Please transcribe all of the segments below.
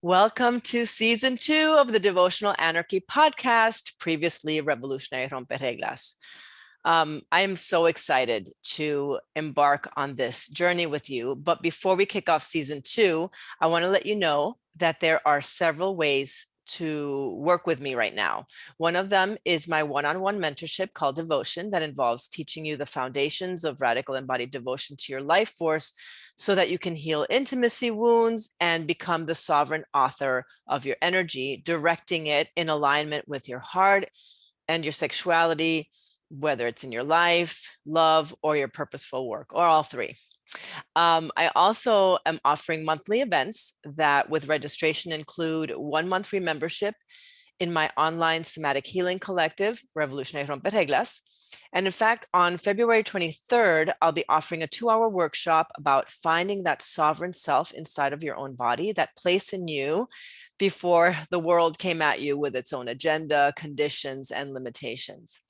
Welcome to season 2 of the Devotional Anarchy podcast, previously Revolutionary Rompereglas. I am so excited to embark on this journey with you. But before we kick off season 2, I want to let you know that there are several ways to work with me right now. One of them is my one-on-one mentorship called Devotion that involves teaching you the foundations of radical embodied devotion to your life force so that you can heal intimacy wounds and become the sovereign author of your energy, directing it in alignment with your heart and your sexuality, whether it's in your life, love, or your purposeful work, or all three. I also am offering monthly events that with registration include 1 month free membership in my online somatic healing collective, Revolutionary Rompereglas. And in fact, on February 23rd, I'll be offering a 2-hour workshop about finding that sovereign self inside of your own body, that place in you before the world came at you with its own agenda, conditions, and limitations.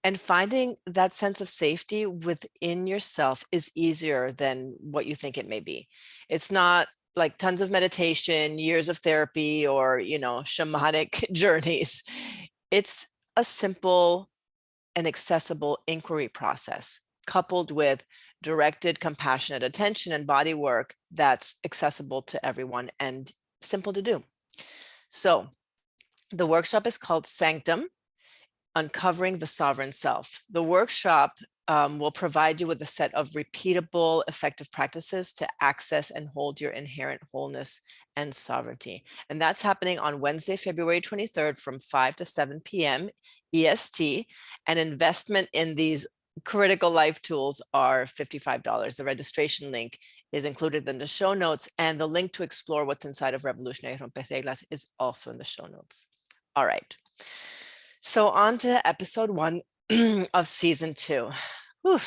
And finding that sense of safety within yourself is easier than what you think it may be. It's not like tons of meditation, years of therapy, or, shamanic journeys. It's a simple and accessible inquiry process coupled with directed, compassionate attention and body work that's accessible to everyone and simple to do. So the workshop is called Sanctum, Uncovering the Sovereign Self. The workshop will provide you with a set of repeatable, effective practices to access and hold your inherent wholeness and sovereignty. And that's happening on Wednesday, February 23rd from 5 to 7 p.m. EST. And investment in these critical life tools are $55. The registration link is included in the show notes, and the link to explore what's inside of Revolutionary Rompereglas is also in the show notes. All right. So on to episode 1 of season 2. Whew.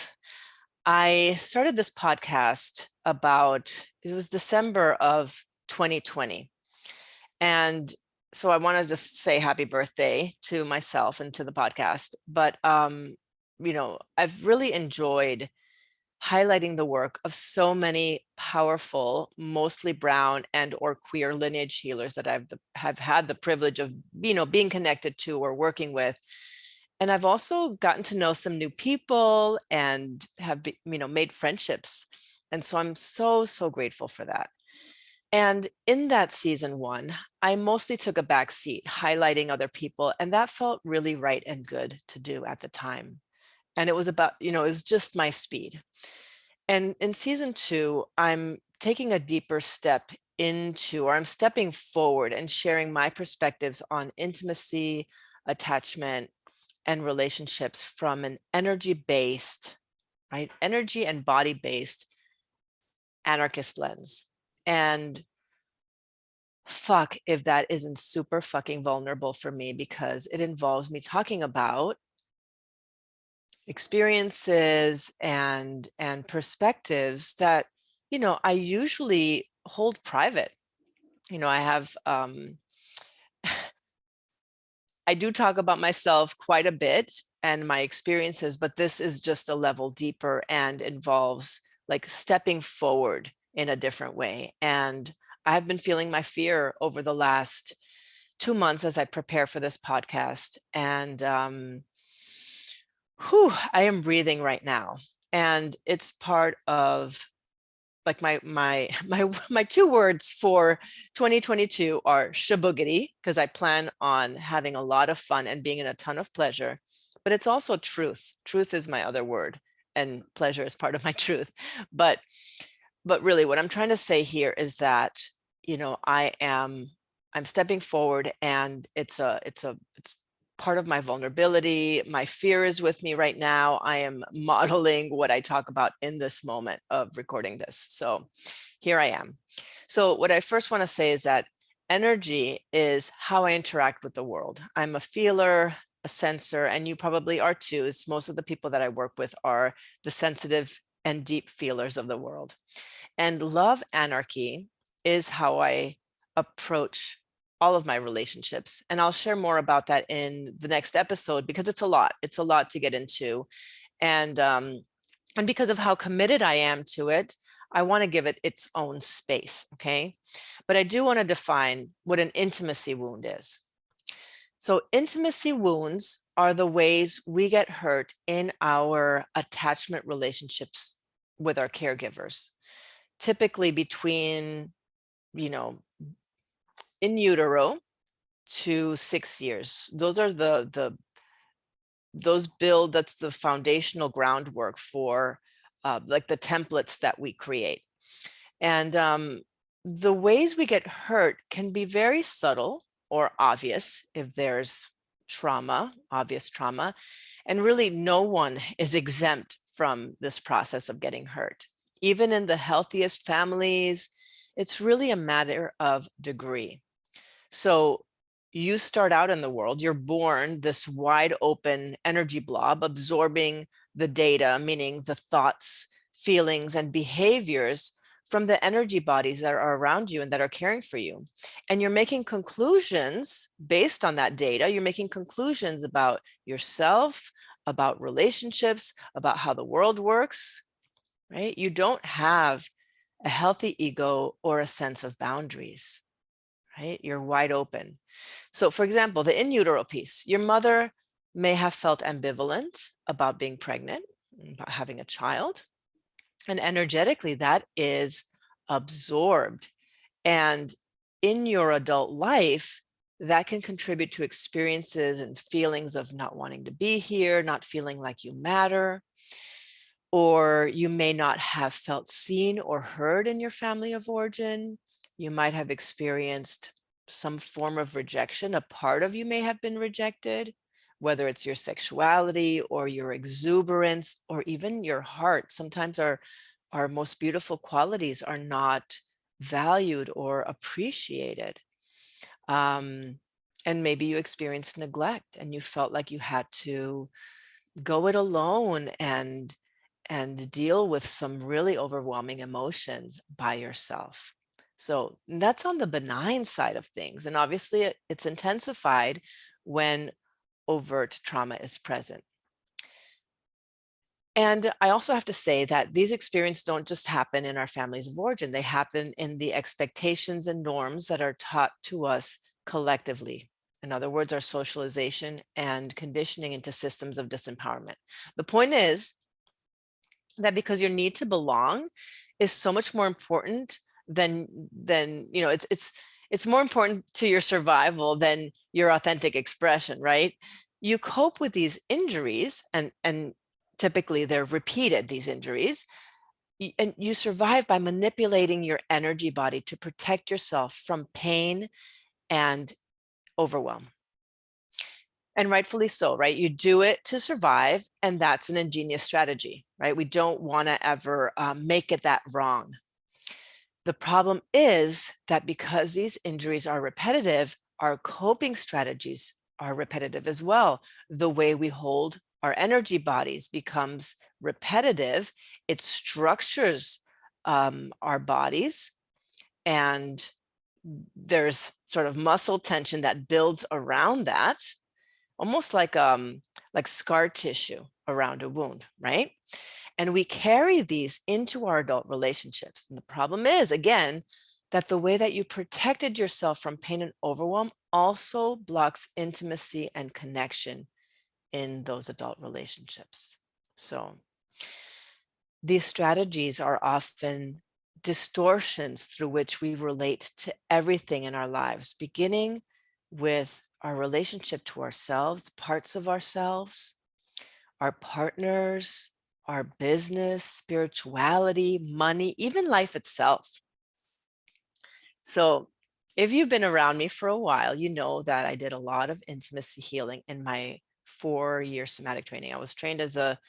I started this podcast it was December of 2020. And so I want to just say happy birthday to myself and to the podcast. But, I've really enjoyed highlighting the work of so many powerful, mostly brown and or queer lineage healers that have had the privilege of, being connected to or working with. And I've also gotten to know some new people and have, made friendships. And so I'm so, so grateful for that. And in that season 1, I mostly took a back seat, highlighting other people. And that felt really right and good to do at the time. And it was about, it was just my speed. And in season 2, I'm taking a deeper step I'm stepping forward and sharing my perspectives on intimacy, attachment, and relationships from an energy-based, right? Energy and body-based anarchist lens. And fuck if that isn't super fucking vulnerable for me, because it involves me talking about experiences and perspectives that, I usually hold private. I have, I do talk about myself quite a bit and my experiences, but this is just a level deeper and involves like stepping forward in a different way. And I've been feeling my fear over the last 2 months as I prepare for this podcast. And I am breathing right now. And it's part of like my 2 words for 2022 are shaboogity, because I plan on having a lot of fun and being in a ton of pleasure. But it's also truth. Truth is my other word, and pleasure is part of my truth. But really what I'm trying to say here is that, I'm stepping forward, and it's part of my vulnerability. My fear is with me right now. I am modeling what I talk about in this moment of recording this. So here I am. So what I first want to say is that energy is how I interact with the world. I'm a feeler, a sensor, and you probably are too. It's most of the people that I work with are the sensitive and deep feelers of the world. And love anarchy is how I approach all of my relationships. And I'll share more about that in the next episode, because it's a lot to get into. And because of how committed I am to it, I want to give it its own space, okay? But I do want to define what an intimacy wound is. So intimacy wounds are the ways we get hurt in our attachment relationships with our caregivers, typically between, in utero to 6 years. Those are that's the foundational groundwork for like the templates that we create. And the ways we get hurt can be very subtle or obvious if there's obvious trauma. And really no one is exempt from this process of getting hurt. Even in the healthiest families, it's really a matter of degree. So you start out in the world, you're born this wide open energy blob absorbing the data, meaning the thoughts, feelings, and behaviors from the energy bodies that are around you and that are caring for you. And you're making conclusions based on that data. You're making conclusions about yourself, about relationships, about how the world works, right? You don't have a healthy ego or a sense of boundaries, right? You're wide open. So for example, the in utero piece, your mother may have felt ambivalent about being pregnant, about having a child. And energetically, that is absorbed. And in your adult life, that can contribute to experiences and feelings of not wanting to be here, not feeling like you matter. Or you may not have felt seen or heard in your family of origin. You might have experienced some form of rejection. A part of you may have been rejected, whether it's your sexuality or your exuberance or even your heart. Sometimes our most beautiful qualities are not valued or appreciated. And maybe you experienced neglect and you felt like you had to go it alone and deal with some really overwhelming emotions by yourself. So that's on the benign side of things. And obviously it's intensified when overt trauma is present. And I also have to say that these experiences don't just happen in our families of origin. They happen in the expectations and norms that are taught to us collectively. In other words, our socialization and conditioning into systems of disempowerment. The point is that because your need to belong is so much more important than it's more important to your survival than your authentic expression, right? You cope with these injuries and typically they're repeated, these injuries, and you survive by manipulating your energy body to protect yourself from pain and overwhelm. And rightfully so, right? You do it to survive, and that's an ingenious strategy, right? We don't want to ever make it that wrong. The problem is that because these injuries are repetitive, our coping strategies are repetitive as well. The way we hold our energy bodies becomes repetitive. It structures our bodies, and there's sort of muscle tension that builds around that, almost like scar tissue around a wound, right? And we carry these into our adult relationships. And the problem is, again, that the way that you protected yourself from pain and overwhelm also blocks intimacy and connection in those adult relationships. So these strategies are often distortions through which we relate to everything in our lives, beginning with our relationship to ourselves, parts of ourselves, our partners, our business, spirituality, money, even life itself. So if you've been around me for a while, you know that I did a lot of intimacy healing in my 4-year somatic training. I was trained as a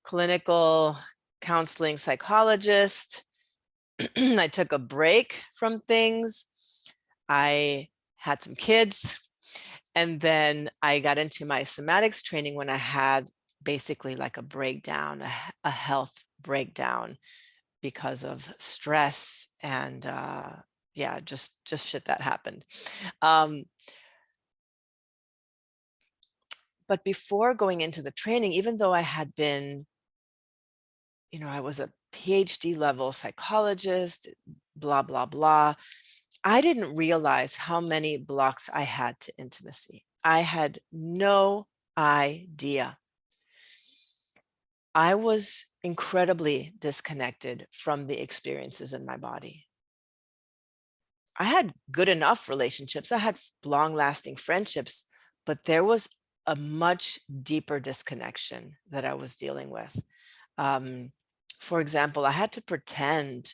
clinical counseling psychologist. I took a break from things. I had some kids. And then I got into my somatics training when I had basically like a breakdown, a health breakdown because of stress and just shit that happened. But before going into the training, even though I had been, I was a PhD level psychologist, blah, blah, blah. I didn't realize how many blocks I had to intimacy. I had no idea. I was incredibly disconnected from the experiences in my body. I had good enough relationships. I had long-lasting friendships, but there was a much deeper disconnection that I was dealing with. For example, I had to pretend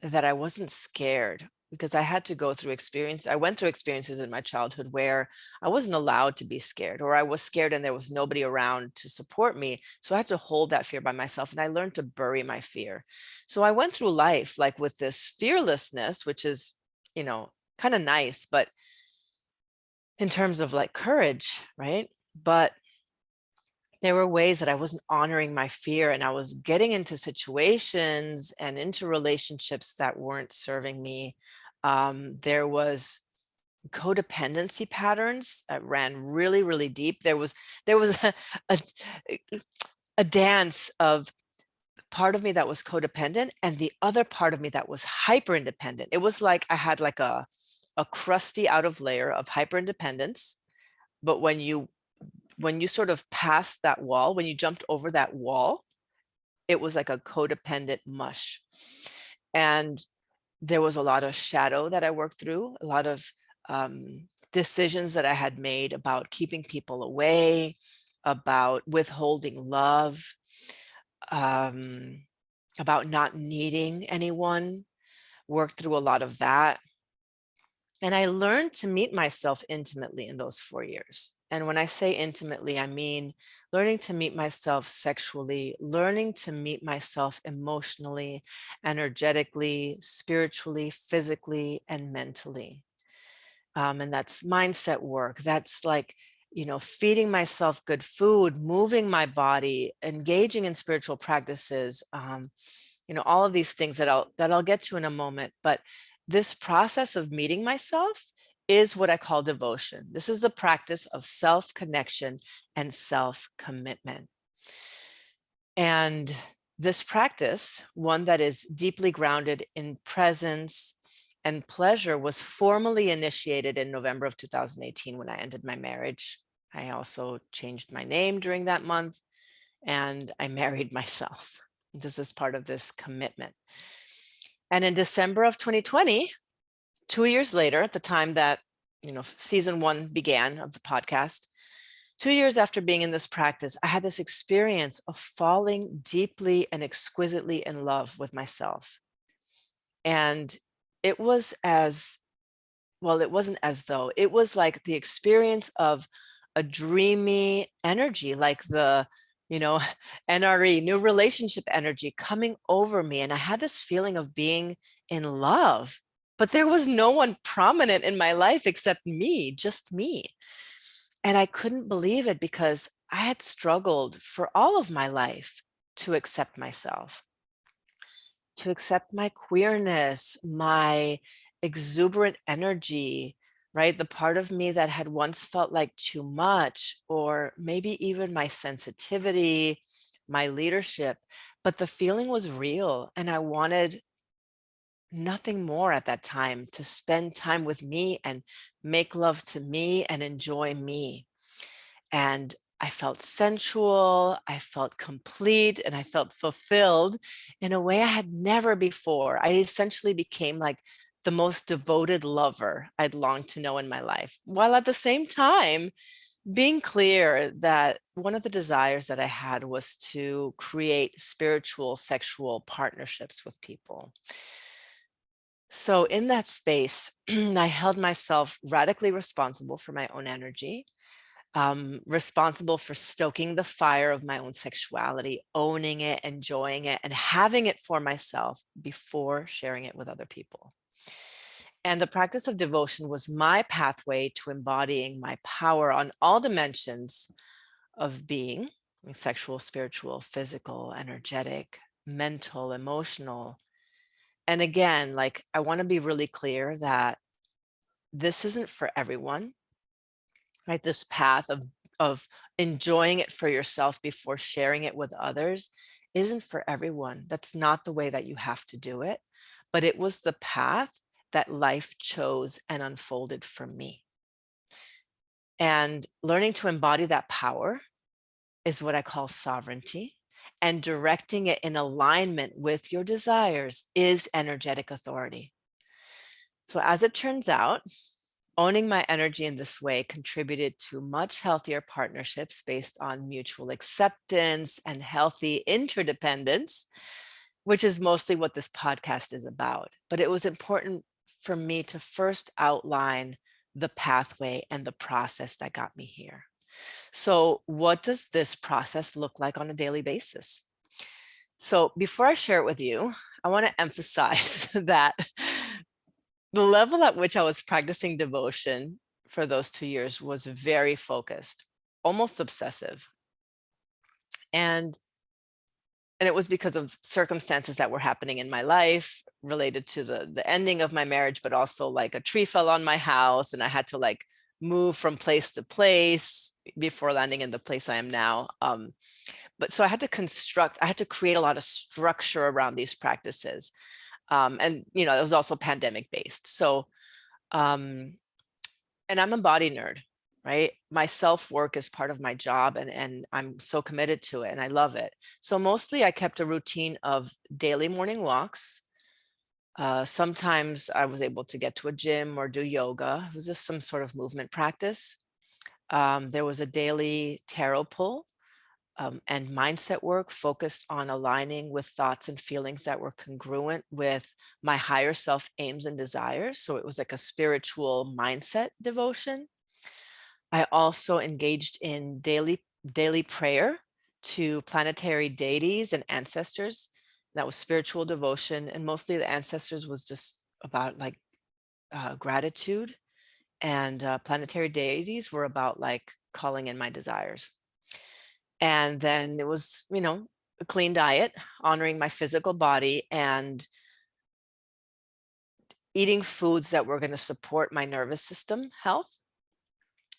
that I wasn't scared because I had to go through experience. I went through experiences in my childhood where I wasn't allowed to be scared, or I was scared and there was nobody around to support me. So I had to hold that fear by myself, and I learned to bury my fear. So I went through life like with this fearlessness, which is, kind of nice, but in terms of like courage, right? But there were ways that I wasn't honoring my fear, and I was getting into situations and into relationships that weren't serving me. There was codependency patterns that ran really, really deep. There was a, a dance of part of me that was codependent and the other part of me that was hyper independent. It was like I had like a crusty outer layer of hyper independence, but when you sort of passed that wall, when you jumped over that wall, it was like a codependent mush. And there was a lot of shadow that I worked through, a lot of decisions that I had made about keeping people away, about withholding love, about not needing anyone, worked through a lot of that. And I learned to meet myself intimately in those 4 years. And when I say intimately, I mean learning to meet myself sexually, learning to meet myself emotionally, energetically, spiritually, physically, and mentally. And that's mindset work. That's like, feeding myself good food, moving my body, engaging in spiritual practices, all of these things that I'll get to in a moment. But this process of meeting myself is what I call devotion. This is the practice of self-connection and self-commitment. And this practice, one that is deeply grounded in presence and pleasure, was formally initiated in November of 2018 when I ended my marriage. I also changed my name during that month, and I married myself. This is part of this commitment. And in December of 2020, 2 years later, at the time that, season 1 began of the podcast, 2 years after being in this practice, I had this experience of falling deeply and exquisitely in love with myself. And it was it wasn't as though, it was like the experience of a dreamy energy, like the, NRE, new relationship energy coming over me. And I had this feeling of being in love, but there was no one prominent in my life except me, just me. And I couldn't believe it because I had struggled for all of my life to accept myself, to accept my queerness, my exuberant energy, right? The part of me that had once felt like too much, or maybe even my sensitivity, my leadership. But the feeling was real, and I wanted nothing more at that time to spend time with me and make love to me and enjoy me. And I felt sensual, I felt complete, and I felt fulfilled in a way I had never before. I essentially became like the most devoted lover I'd longed to know in my life, while at the same time being clear that one of the desires that I had was to create spiritual, sexual partnerships with people. So in that space, I held myself radically responsible for my own energy, responsible for stoking the fire of my own sexuality, owning it, enjoying it, and having it for myself before sharing it with other people. And the practice of devotion was my pathway to embodying my power on all dimensions of being, sexual, spiritual, physical, energetic, mental, emotional. And again, like, I want to be really clear that this isn't for everyone, right? This path of enjoying it for yourself before sharing it with others isn't for everyone. That's not the way that you have to do it, but it was the path that life chose and unfolded for me. And learning to embody that power is what I call sovereignty. And directing it in alignment with your desires is energetic authority. So as it turns out, owning my energy in this way contributed to much healthier partnerships based on mutual acceptance and healthy interdependence, which is mostly what this podcast is about. But it was important for me to first outline the pathway and the process that got me here. So what does this process look like on a daily basis? So before I share it with you, I want to emphasize that the level at which I was practicing devotion for those 2 years was very focused, almost obsessive. And it was because of circumstances that were happening in my life related to the ending of my marriage, but also like a tree fell on my house and I had to like move from place to place before landing in the place I am now. But so I had to create a lot of structure around these practices. And, it was also pandemic based. So, and I'm a body nerd, right? My self-work is part of my job and I'm so committed to it and I love it. So mostly I kept a routine of daily morning walks. Sometimes I was able to get to a gym or do yoga. It was just some sort of movement practice. There was a daily tarot pull. And mindset work focused on aligning with thoughts and feelings that were congruent with my higher self aims and desires. So it was like a spiritual mindset devotion. I also engaged in daily prayer to planetary deities and ancestors. That was spiritual devotion. And mostly the ancestors was just about like gratitude. And planetary deities were about like calling in my desires. And then it was, a clean diet, honoring my physical body and eating foods that were going to support my nervous system health.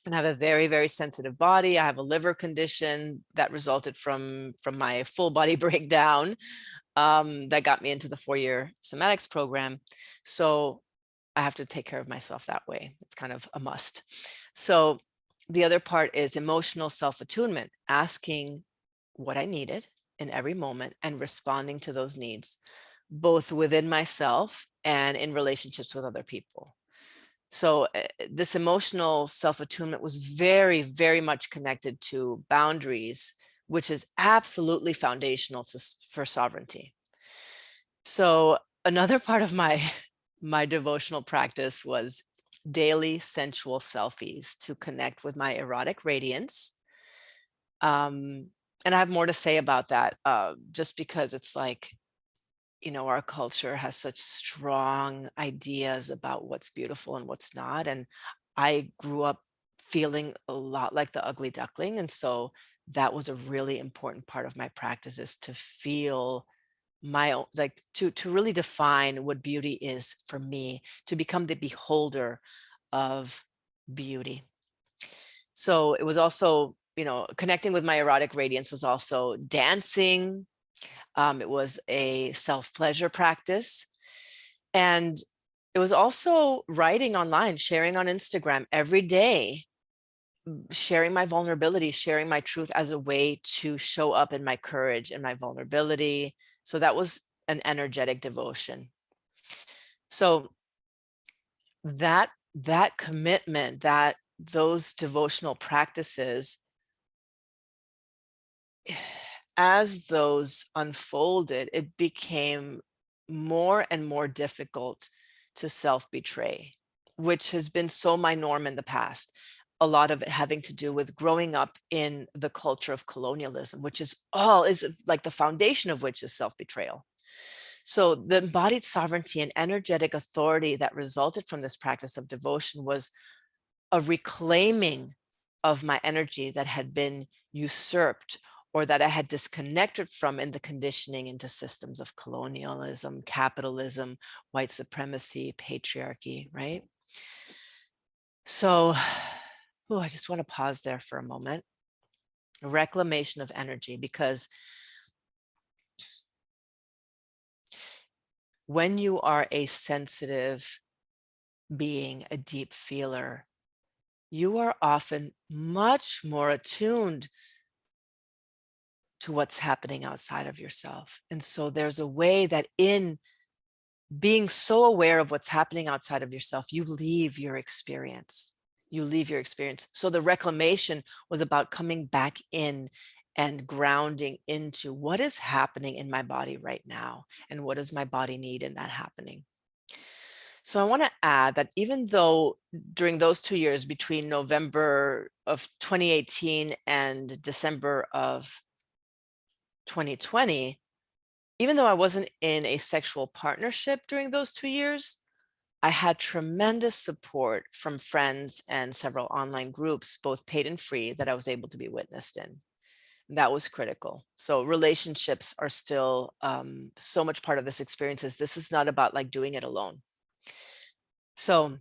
And I have a very, very sensitive body. I have a liver condition that resulted from my full body breakdown that got me into the 4-year somatics program. So I have to take care of myself that way. It's kind of a must. So the other part is emotional self-attunement, asking what I needed in every moment and responding to those needs, both within myself and in relationships with other people. So this emotional self-attunement was very, very much connected to boundaries, which is absolutely foundational for sovereignty. So another part of my devotional practice was daily sensual selfies to connect with my erotic radiance. And I have more to say about that, just because it's like, our culture has such strong ideas about what's beautiful and what's not. And I grew up feeling a lot like the ugly duckling. And so that was a really important part of my practice, is to feel my own, like to really define what beauty is for me, to become the beholder of beauty. So it was also, connecting with my erotic radiance was also dancing. It was a self-pleasure practice. And it was also writing online, sharing on Instagram every day, sharing my vulnerability, sharing my truth as a way to show up in my courage and my vulnerability. So that was an energetic devotion. So that commitment, those devotional practices, as those unfolded, it became more and more difficult to self-betray, which has been so my norm in the past. A lot of it having to do with growing up in the culture of colonialism, which is like the foundation of which is self-betrayal. So the embodied sovereignty and energetic authority that resulted from this practice of devotion was a reclaiming of my energy that had been usurped or that I had disconnected from in the conditioning into systems of colonialism, capitalism, white supremacy, patriarchy, right? So, I just want to pause there for a moment. Reclamation of energy, because when you are a sensitive being, a deep feeler, you are often much more attuned to what's happening outside of yourself. And so there's a way that in being so aware of what's happening outside of yourself, you leave your experience. You leave your experience. So the reclamation was about coming back in and grounding into what is happening in my body right now, and what does my body need in that happening. So I want to add that even though during those 2 years between November of 2018 and December of 2020, even though I wasn't in a sexual partnership during those 2 years, I had tremendous support from friends and several online groups, both paid and free, that I was able to be witnessed in. That was critical. So relationships are still so much part of this experience. This is not about like doing it alone. So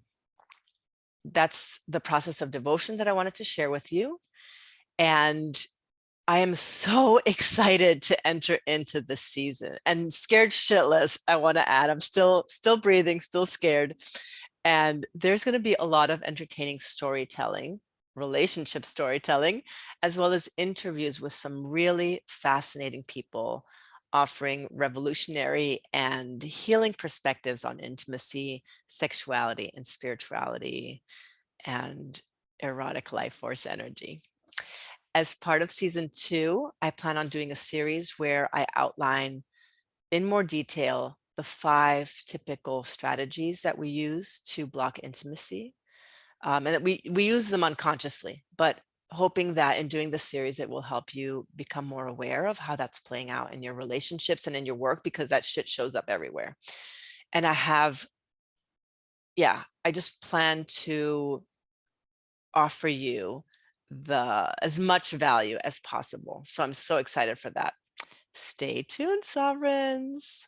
that's the process of devotion that I wanted to share with you. And I am so excited to enter into this season, and scared shitless, I want to add. I'm still breathing, still scared. And there's going to be a lot of entertaining storytelling, relationship storytelling, as well as interviews with some really fascinating people offering revolutionary and healing perspectives on intimacy, sexuality, and spirituality, and erotic life force energy. As part of season 2, I plan on doing a series where I outline in more detail the 5 typical strategies that we use to block intimacy. And that we use them unconsciously, but hoping that in doing this series, it will help you become more aware of how that's playing out in your relationships and in your work, because that shit shows up everywhere. And I just plan to offer you as much value as possible. So I'm so excited for that. Stay tuned, sovereigns.